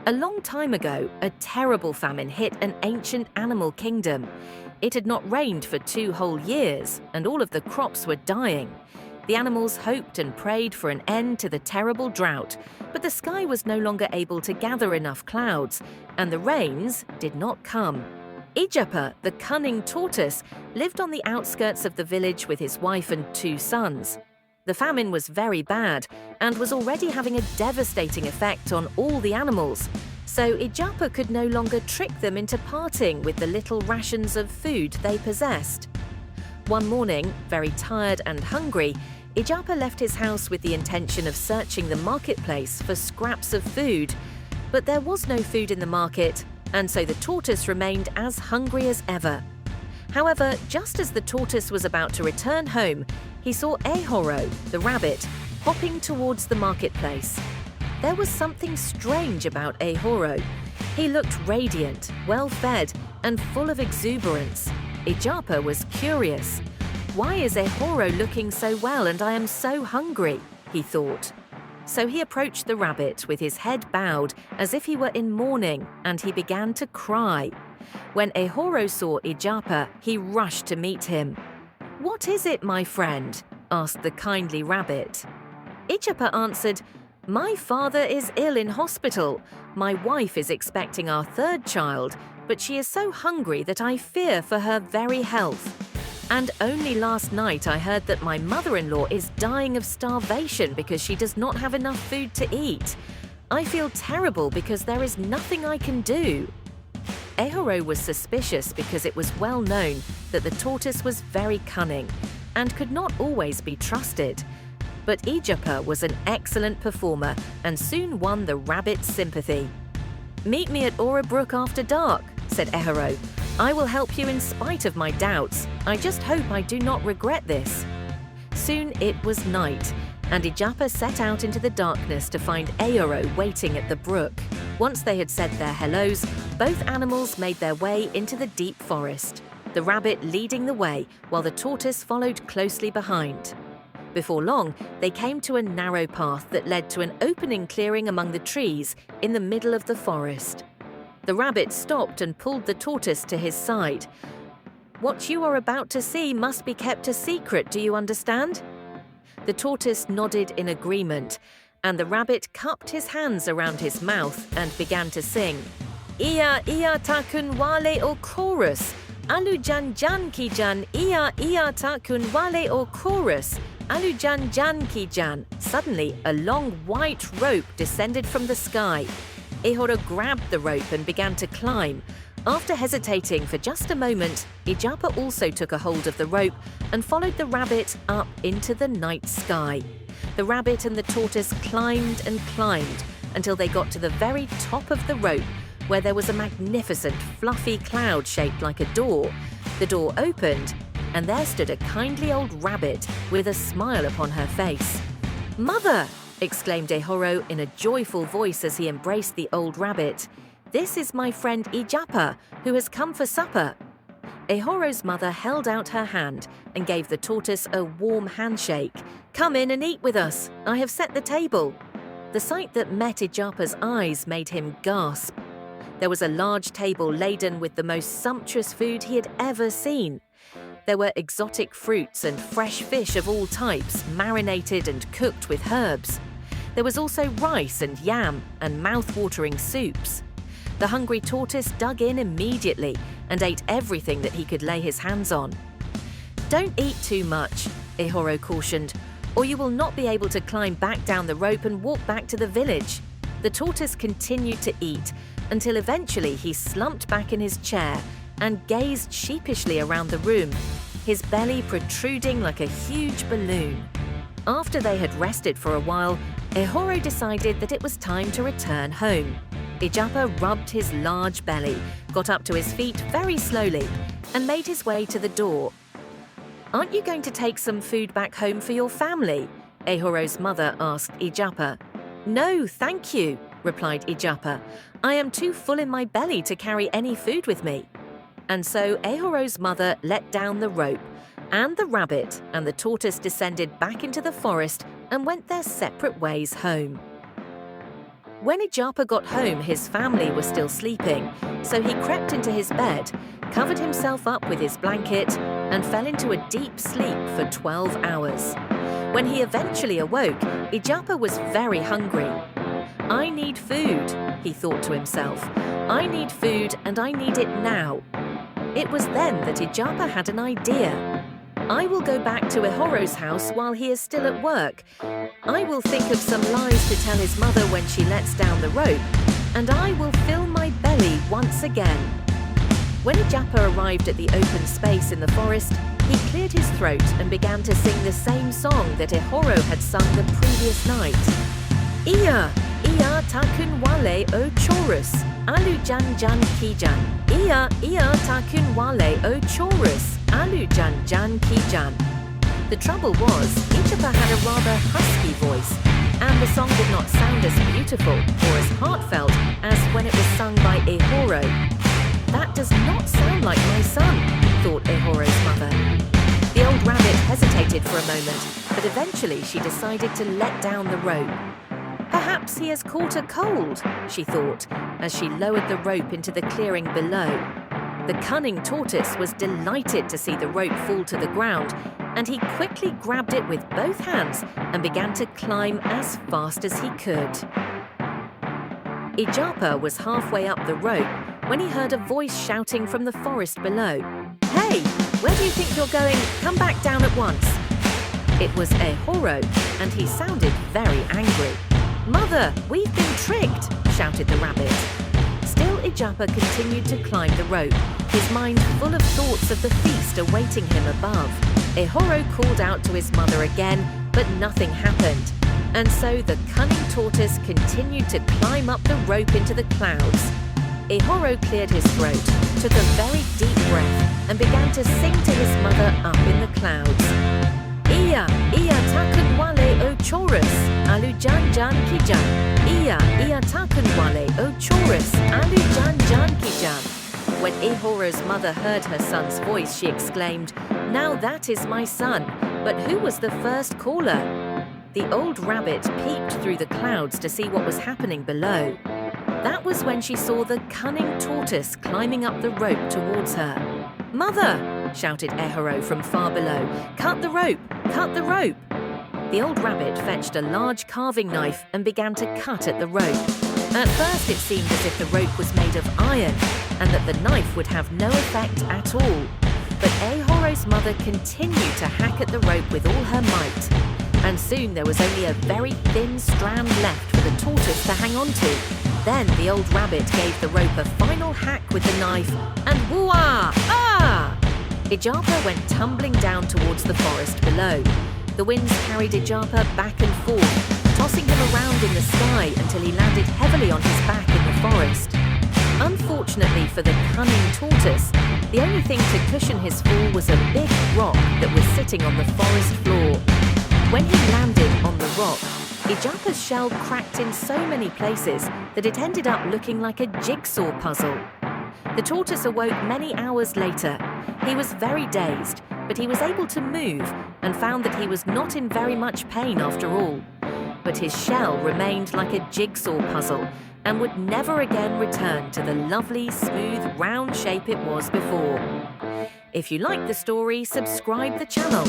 A long time ago, a terrible famine hit an ancient animal kingdom. It had not rained for 2 whole years, and all of the crops were dying. The animals hoped and prayed for an end to the terrible drought, but the sky was no longer able to gather enough clouds, and the rains did not come. Ijapa, the cunning tortoise, lived on the outskirts of the village with his wife and 2 sons. The famine was very bad and was already having a devastating effect on all the animals, so Ijapa could no longer trick them into parting with the little rations of food they possessed. One morning, very tired and hungry, Ijapa left his house with the intention of searching the marketplace for scraps of food. But there was no food in the market, and so the tortoise remained as hungry as ever. However, just as the tortoise was about to return home, he saw Ehoro, the rabbit, hopping towards the marketplace. There was something strange about Ehoro. He looked radiant, well-fed, and full of exuberance. Ijapa was curious. "Why is Ehoro looking so well and I am so hungry?" he thought. So he approached the rabbit with his head bowed as if he were in mourning, and he began to cry. When Ehoro saw Ijapa, he rushed to meet him. "What is it, my friend?" asked the kindly rabbit. Ijapa answered, "My father is ill in hospital. My wife is expecting our 3rd child, but she is so hungry that I fear for her very health. And only last night I heard that my mother-in-law is dying of starvation because she does not have enough food to eat. I feel terrible because there is nothing I can do." Ehoro was suspicious because it was well known that the tortoise was very cunning and could not always be trusted. But Ijapa was an excellent performer and soon won the rabbit's sympathy. "Meet me at Ora Brook after dark," said Ehoro. "I will help you in spite of my doubts. I just hope I do not regret this." Soon it was night, and Ijapa set out into the darkness to find Ehoro waiting at the brook. Once they had said their hellos, both animals made their way into the deep forest, the rabbit leading the way while the tortoise followed closely behind. Before long, they came to a narrow path that led to an opening clearing among the trees in the middle of the forest. The rabbit stopped and pulled the tortoise to his side. "What you are about to see must be kept a secret, do you understand?" The tortoise nodded in agreement, and the rabbit cupped his hands around his mouth and began to sing. "Ia ia takun wale o chorus, alujan jan ki jan, ia takun wale o chorus, alujan jan ki jan." Suddenly, a long white rope descended from the sky. Ehoro grabbed the rope and began to climb. After hesitating for just a moment, Ijapa also took a hold of the rope and followed the rabbit up into the night sky. The rabbit and the tortoise climbed and climbed until they got to the very top of the rope, where there was a magnificent fluffy cloud shaped like a door. The door opened, and there stood a kindly old rabbit with a smile upon her face. "Mother!" exclaimed Ehoro in a joyful voice as he embraced the old rabbit. "This is my friend Ijapa, who has come for supper." Ehoro's mother held out her hand and gave the tortoise a warm handshake. "Come in and eat with us. I have set the table." The sight that met Ijapa's eyes made him gasp. There was a large table laden with the most sumptuous food he had ever seen. There were exotic fruits and fresh fish of all types, marinated and cooked with herbs. There was also rice and yam and mouth-watering soups. The hungry tortoise dug in immediately and ate everything that he could lay his hands on. "Don't eat too much," Ehoro cautioned, "or you will not be able to climb back down the rope and walk back to the village." The tortoise continued to eat until eventually he slumped back in his chair and gazed sheepishly around the room, his belly protruding like a huge balloon. After they had rested for a while, Ehoro decided that it was time to return home. Ijapa rubbed his large belly, got up to his feet very slowly, and made his way to the door. "Aren't you going to take some food back home for your family?" Ehoro's mother asked Ijapa. "No, thank you," replied Ijapa. "I am too full in my belly to carry any food with me." And so Ehoro's mother let down the rope, and the rabbit and the tortoise descended back into the forest and went their separate ways home. When Ijapa got home, his family was still sleeping, so he crept into his bed, covered himself up with his blanket, and fell into a deep sleep for 12 hours. When he eventually awoke, Ijapa was very hungry. "I need food," he thought to himself. "I need food and I need it now." It was then that Ijapa had an idea. "I will go back to Ehoro's house while he is still at work. I will think of some lies to tell his mother when she lets down the rope, and I will fill my belly once again." When Ijapa arrived at the open space in the forest, he cleared his throat and began to sing the same song that Ehoro had sung the previous night. "Iya, iya takun wale o chorus, alu jan jan kijan. Iya, iya takun wale o chorus, alu jan jan kijan." The trouble was, Ijapa had a rather husky voice, and the song did not sound as beautiful or as heartfelt as when it was sung by Ehoro. "That does not sound like my son," thought Ehoro's mother. The old rabbit hesitated for a moment, but eventually she decided to let down the rope. "Perhaps he has caught a cold," she thought, as she lowered the rope into the clearing below. The cunning tortoise was delighted to see the rope fall to the ground, and he quickly grabbed it with both hands and began to climb as fast as he could. Ijapa was halfway up the rope when he heard a voice shouting from the forest below. "Hey, where do you think you're going? Come back down at once." It was Ehoro, and he sounded very angry. "Mother, we've been tricked," shouted the rabbit. Still, Ijapa continued to climb the rope, his mind full of thoughts of the feast awaiting him above. Ehoro called out to his mother again, but nothing happened. And so the cunning tortoise continued to climb up the rope into the clouds. Ehoro cleared his throat, took a very deep breath, and began to sing to his mother up in the clouds. "Iya, iya takun wale o chorus, alu jan jan kijan. Iya, iya takun wale o chorus, alu jan jan kijan." When Ehoro's mother heard her son's voice, she exclaimed, "Now that is my son, but who was the first caller?" The old rabbit peeped through the clouds to see what was happening below. That was when she saw the cunning tortoise climbing up the rope towards her. "Mother!" shouted Ehoro from far below. "Cut the rope! Cut the rope!" The old rabbit fetched a large carving knife and began to cut at the rope. At first it seemed as if the rope was made of iron and that the knife would have no effect at all. But Ehoro's mother continued to hack at the rope with all her might. And soon there was only a very thin strand left for the tortoise to hang on to. Then the old rabbit gave the rope a final hack with the knife, and whoa! Ah! Ijapa went tumbling down towards the forest below. The winds carried Ijapa back and forth, tossing him around in the sky until he landed heavily on his back in the forest. Unfortunately for the cunning tortoise, the only thing to cushion his fall was a big rock that was sitting on the forest floor. When he landed on the rock, Ijapa's shell cracked in so many places that it ended up looking like a jigsaw puzzle. The tortoise awoke many hours later. He was very dazed, but he was able to move and found that he was not in very much pain after all. But his shell remained like a jigsaw puzzle and would never again return to the lovely, smooth, round shape it was before. If you like the story, subscribe the channel.